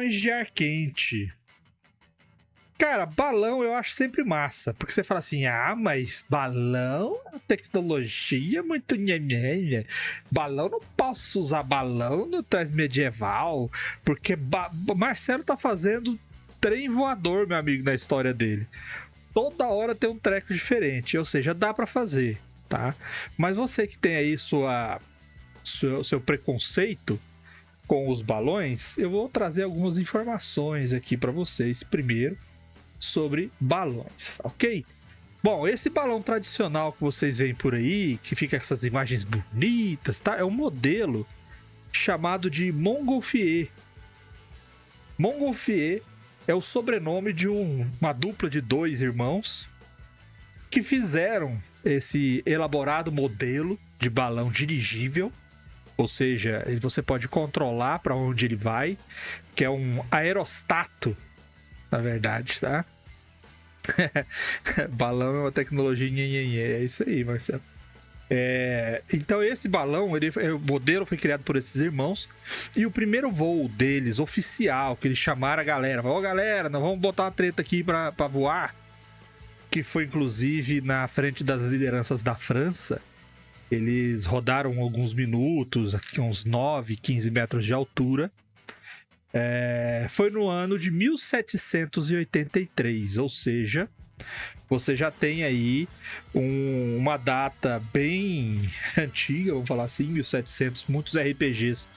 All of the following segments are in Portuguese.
balões de ar quente. Cara, balão eu acho sempre massa, porque você fala assim, mas balão, tecnologia muito nhenhenha. Balão, não posso usar balão no Transmedieval, porque Marcelo tá fazendo trem voador, meu amigo, na história dele. Toda hora tem um treco diferente, ou seja, dá pra fazer, tá? Mas você que tem aí seu preconceito com os balões, eu vou trazer algumas informações aqui pra vocês primeiro sobre balões, ok? Bom, esse balão tradicional que vocês veem por aí, que fica com essas imagens bonitas, tá? É um modelo chamado de Montgolfier. Montgolfier é o sobrenome de uma dupla de 2 irmãos que fizeram esse elaborado modelo de balão dirigível, ou seja, você pode controlar para onde ele vai, que é um aerostato, na verdade, tá? Balão é uma tecnologia é isso aí, Marcelo. Então esse balão, o modelo foi criado por esses irmãos, e o primeiro voo deles, oficial, que eles chamaram a galera, galera, nós vamos botar uma treta aqui pra voar, que foi inclusive na frente das lideranças da França. Eles rodaram alguns minutos, aqui uns 9, 15 metros de altura. Foi no ano de 1783, ou seja, você já tem aí uma data bem antiga, vamos falar assim, 1700. Muitos RPGs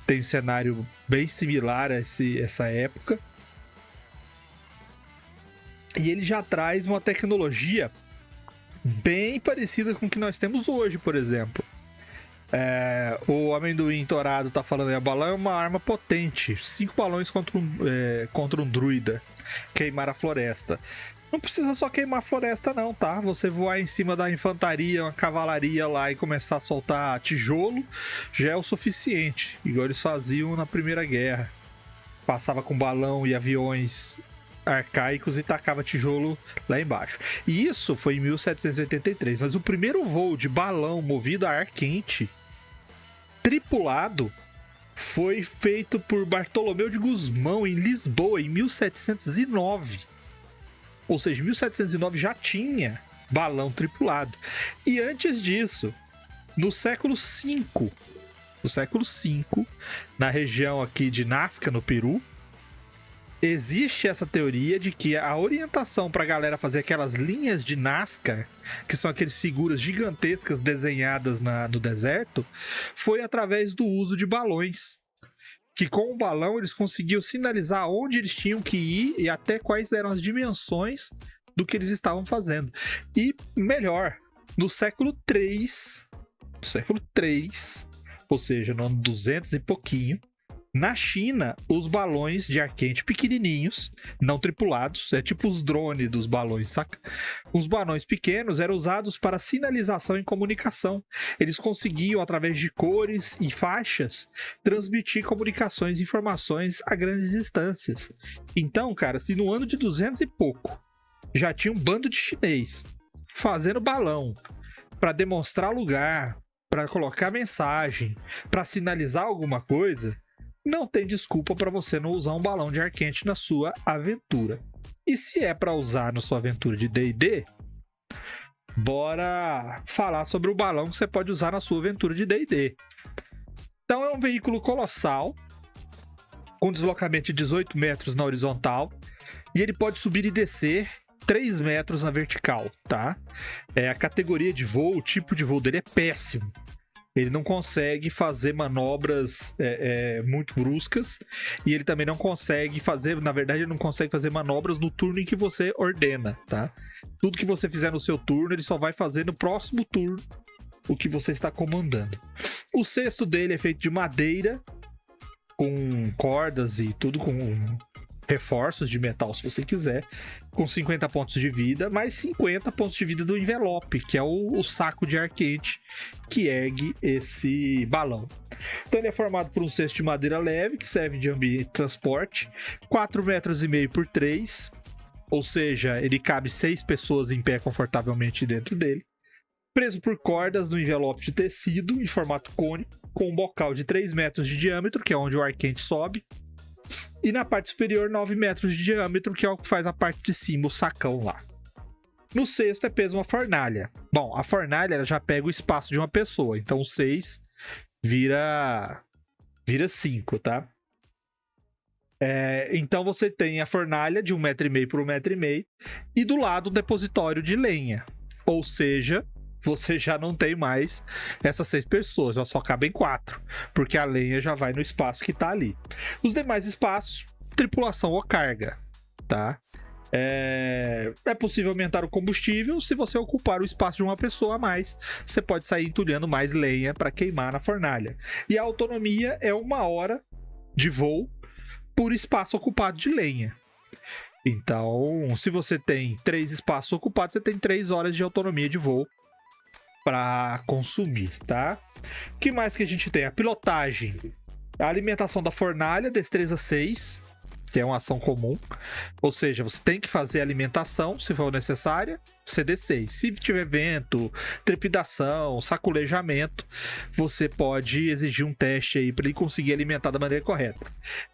têm um cenário bem similar a essa época. E ele já traz uma tecnologia bem parecida com o que nós temos hoje, por exemplo. O amendoim torado tá falando, a balão é uma arma potente. 5 balões contra um druida. Queimar a floresta. Não precisa só queimar a floresta não, tá? Você voar em cima da infantaria, uma cavalaria lá e começar a soltar tijolo já é o suficiente. Igual eles faziam na Primeira Guerra. Passava com balão e aviões arcaicos e tacava tijolo lá embaixo. E isso foi em 1783, mas o primeiro voo de balão movido a ar quente tripulado foi feito por Bartolomeu de Gusmão em Lisboa em 1709. Ou seja, em 1709 já tinha balão tripulado. E antes disso, no século V, na região aqui de Nazca, no Peru, existe essa teoria de que a orientação para a galera fazer aquelas linhas de Nazca, que são aquelas figuras gigantescas desenhadas no deserto, foi através do uso de balões. Que com o balão eles conseguiam sinalizar onde eles tinham que ir e até quais eram as dimensões do que eles estavam fazendo. E melhor, no século III, ou seja, no ano 200 e pouquinho, na China, os balões de ar quente pequenininhos, não tripulados, é tipo os drones dos balões, saca? Os balões pequenos eram usados para sinalização e comunicação. Eles conseguiam, através de cores e faixas, transmitir comunicações e informações a grandes distâncias. Então, cara, se no ano de 200 e pouco já tinha um bando de chinês fazendo balão para demonstrar lugar, para colocar mensagem, para sinalizar alguma coisa, não tem desculpa para você não usar um balão de ar quente na sua aventura. E se é para usar na sua aventura de D&D, bora falar sobre o balão que você pode usar na sua aventura de D&D. Então é um veículo colossal, com deslocamento de 18 metros na horizontal, e ele pode subir e descer 3 metros na vertical, tá? A categoria de voo, o tipo de voo dele é péssimo. Ele não consegue fazer manobras muito bruscas, e ele também não consegue fazer, na verdade, ele não consegue fazer manobras no turno em que você ordena, tá? Tudo que você fizer no seu turno, ele só vai fazer no próximo turno o que você está comandando. O cesto dele é feito de madeira, com cordas e tudo, com reforços de metal se você quiser, com 50 pontos de vida, mais 50 pontos de vida do envelope, que é o saco de ar quente que ergue esse balão. Então ele é formado por um cesto de madeira leve, que serve de ambiente de transporte, 4,5 metros por 3, ou seja, ele cabe 6 pessoas em pé confortavelmente dentro dele, preso por cordas no envelope de tecido em formato cônico, com um bocal de 3 metros de diâmetro, que é onde o ar quente sobe, E na parte superior, 9 metros de diâmetro, que é o que faz a parte de cima, o sacão lá. No sexto é peso uma fornalha. Bom, a fornalha ela já pega o espaço de uma pessoa, então o 6 vira 5, tá? Então você tem a fornalha de 1,5 m por 1,5 m e do lado um depositório de lenha. Ou seja, você já não tem mais essas 6 pessoas, só cabem 4, porque a lenha já vai no espaço que tá ali. Os demais espaços, tripulação ou carga, tá? É possível aumentar o combustível se você ocupar o espaço de uma pessoa a mais. Você pode sair entulhando mais lenha para queimar na fornalha. E a autonomia é 1 hora de voo por espaço ocupado de lenha. Então, se você tem 3 espaços ocupados, você tem 3 horas de autonomia de voo para consumir, tá? O que mais que a gente tem? A pilotagem. A alimentação da fornalha, destreza 6, que é uma ação comum. Ou seja, você tem que fazer alimentação, se for necessária, CD6. Se tiver vento, trepidação, saculejamento, você pode exigir um teste aí para ele conseguir alimentar da maneira correta.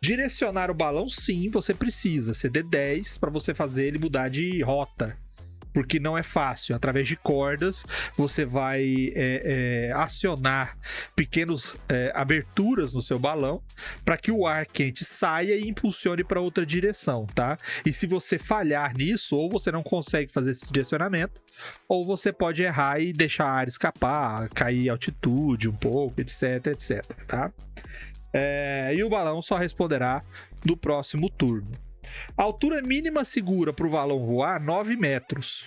Direcionar o balão, sim, você precisa. CD10 para você fazer ele mudar de rota. Porque não é fácil. Através de cordas, você vai acionar pequenas aberturas no seu balão para que o ar quente saia e impulsione para outra direção, tá? E se você falhar nisso, ou você não consegue fazer esse direcionamento, ou você pode errar e deixar a ar escapar, cair altitude um pouco, etc, etc, tá? E o balão só responderá no próximo turno. A altura mínima segura para o balão voar, 9 metros.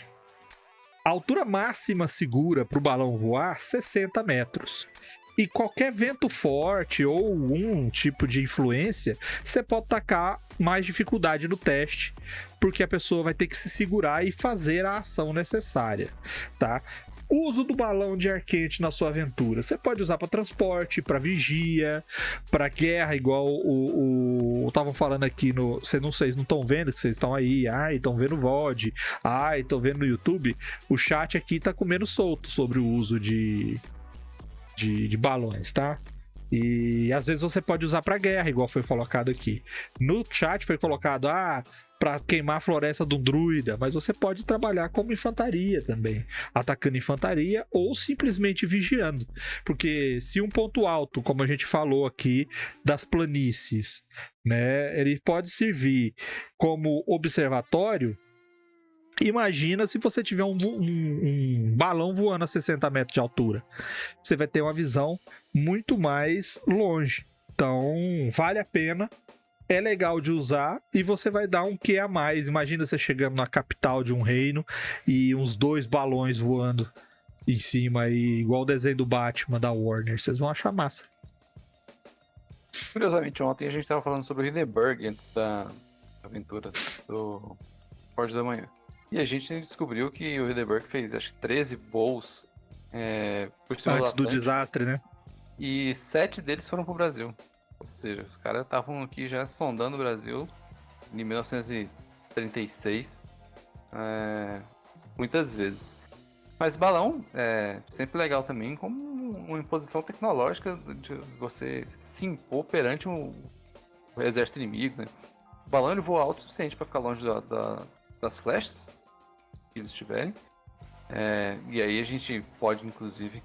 A altura máxima segura para o balão voar, 60 metros. E qualquer vento forte ou algum tipo de influência, você pode tacar mais dificuldade no teste, porque a pessoa vai ter que se segurar e fazer a ação necessária, tá? Uso do balão de ar quente na sua aventura. Você pode usar para transporte, para vigia, para guerra, igual estavam falando aqui no... Vocês não estão vendo que vocês estão aí. Estão vendo o VOD. Estão vendo no YouTube. O chat aqui tá comendo solto sobre o uso de balões, tá? E às vezes você pode usar para guerra, igual foi colocado aqui. No chat foi colocado, para queimar a floresta de um druida, mas você pode trabalhar como infantaria também, atacando infantaria ou simplesmente vigiando, porque se um ponto alto, como a gente falou aqui, das planícies, né, ele pode servir como observatório. Imagina se você tiver um balão voando a 60 metros de altura, você vai ter uma visão muito mais longe, então vale a pena. É legal de usar e você vai dar um quê a mais. Imagina você chegando na capital de um reino e uns 2 balões voando em cima aí, igual o desenho do Batman da Warner. Vocês vão achar massa. Curiosamente, ontem a gente estava falando sobre o Hindenburg antes da aventura do Forte da Manhã. E a gente descobriu que o Hindenburg fez, acho que 13 voos por cima antes do desastre, né? E 7 deles foram pro Brasil. Ou seja, os caras estavam aqui já sondando o Brasil em 1936, muitas vezes. Mas balão é sempre legal também como uma imposição tecnológica de você se impor perante o exército inimigo, né? O balão ele voa alto o suficiente para ficar longe das flechas que eles tiverem. E aí a gente pode, inclusive,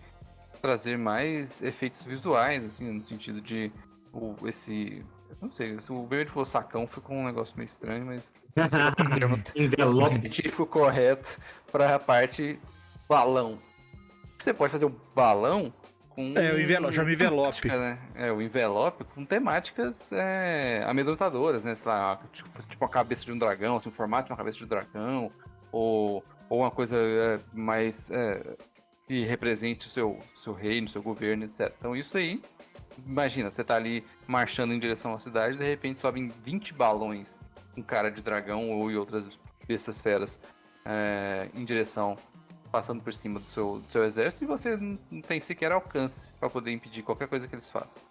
trazer mais efeitos visuais, assim, no sentido de não sei, o verde falou sacão, ficou um negócio meio estranho, mas não sei qual é o termo envelope científico correto para a parte balão. Você pode fazer um balão com... o envelope, chama envelope. Né? O envelope com temáticas amedrontadoras, né? Sei lá, tipo a cabeça de um dragão, assim, o formato de uma cabeça de um dragão, ou uma coisa mais que represente o seu reino, o seu governo, etc. Então isso aí, imagina, você tá ali marchando em direção à cidade, de repente sobem 20 balões com cara de dragão ou e outras bestas feras em direção, passando por cima do seu exército, e você não tem sequer alcance para poder impedir qualquer coisa que eles façam.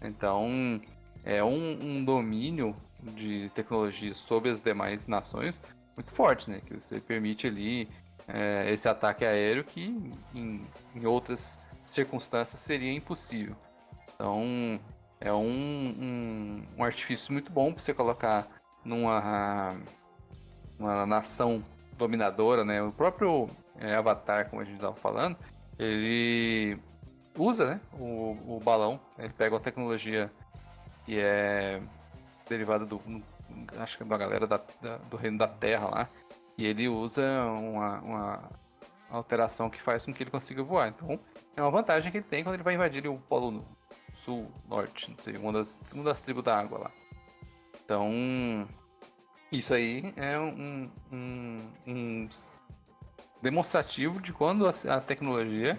Então, é um domínio de tecnologia sobre as demais nações muito forte, né? Que você permite ali esse ataque aéreo que em outras circunstâncias seria impossível. Então, É um artifício muito bom para você colocar numa uma nação dominadora, né? O próprio Avatar, como a gente estava falando, ele usa, né, o balão. Ele pega uma tecnologia que é derivada acho que é da galera do Reino da Terra lá, e ele usa uma alteração que faz com que ele consiga voar. Então, é uma vantagem que ele tem quando ele vai invadir o Polo Sul, Norte, não sei, uma das tribos da água lá. Então, isso aí é um demonstrativo de quando a tecnologia,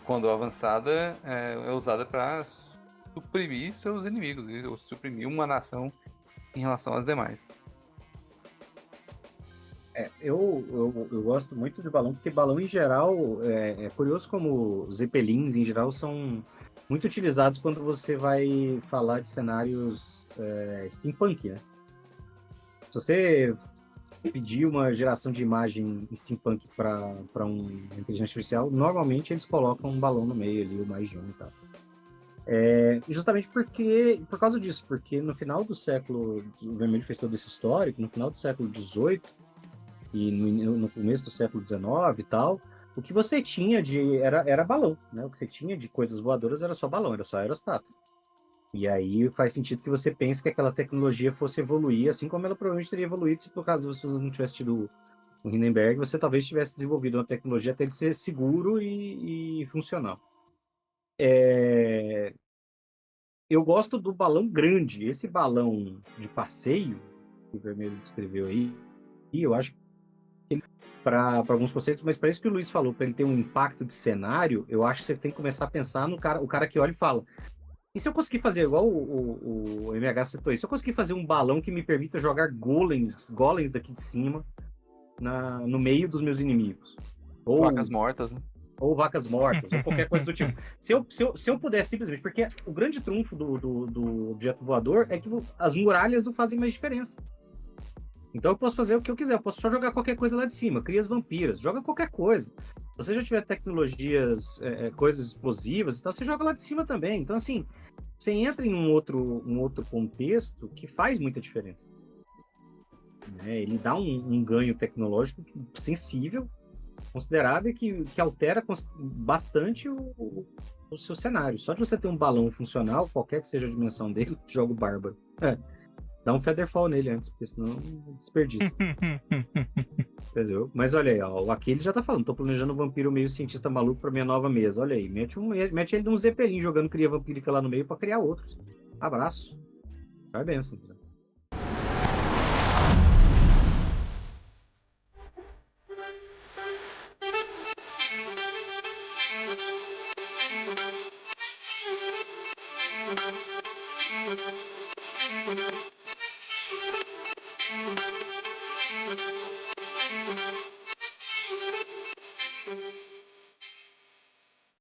quando avançada, é usada para suprimir seus inimigos, ou suprimir uma nação em relação às demais. Eu gosto muito de balão, porque balão em geral, é curioso como zeppelins em geral são muito utilizados quando você vai falar de cenários steampunk, né? Se você pedir uma geração de imagem steampunk para uma inteligência artificial, normalmente eles colocam um balão no meio ali, o mais de um e tal. Justamente por causa disso, porque no final do século, o Vermelho fez todo esse histórico, no final do século XVIII e no começo do século XIX e tal, o que você tinha era balão, né? O que você tinha de coisas voadoras era só balão, era só aerostato. E aí faz sentido que você pense que aquela tecnologia fosse evoluir, assim como ela provavelmente teria evoluído se por caso você não tivesse tido o Hindenburg, você talvez tivesse desenvolvido uma tecnologia até ele ser seguro e funcional. Eu gosto do balão grande. Esse balão de passeio que o Vermelho descreveu aí, e eu acho que para alguns conceitos, mas para isso que o Luiz falou, para ele ter um impacto de cenário, eu acho que você tem que começar a pensar no cara, o cara que olha e fala: e se eu conseguir fazer igual o MH citou aí, se eu conseguir fazer um balão que me permita jogar golems daqui de cima no meio dos meus inimigos? Vacas mortas, né? Ou vacas mortas, ou qualquer coisa do tipo. Se eu puder simplesmente, porque o grande trunfo do objeto voador é que as muralhas não fazem mais diferença. Então eu posso fazer o que eu quiser, eu posso só jogar qualquer coisa lá de cima, cria as vampiras, joga qualquer coisa. Se você já tiver tecnologias, coisas explosivas e tal, você joga lá de cima também. Então, assim, você entra em um outro contexto que faz muita diferença. Né? Ele dá um ganho tecnológico sensível, considerável, que altera bastante o seu cenário. Só de você ter um balão funcional, qualquer que seja a dimensão dele, joga o bárbaro. Dá um Featherfall nele antes, porque senão desperdício. Entendeu? Mas olha aí, ó, o Aquile já tá falando, tô planejando um vampiro meio cientista maluco pra minha nova mesa. Olha aí, mete ele num Zeppelin jogando cria vampírica lá no meio pra criar outros. Abraço. Vai benção. Entendeu? Thank you.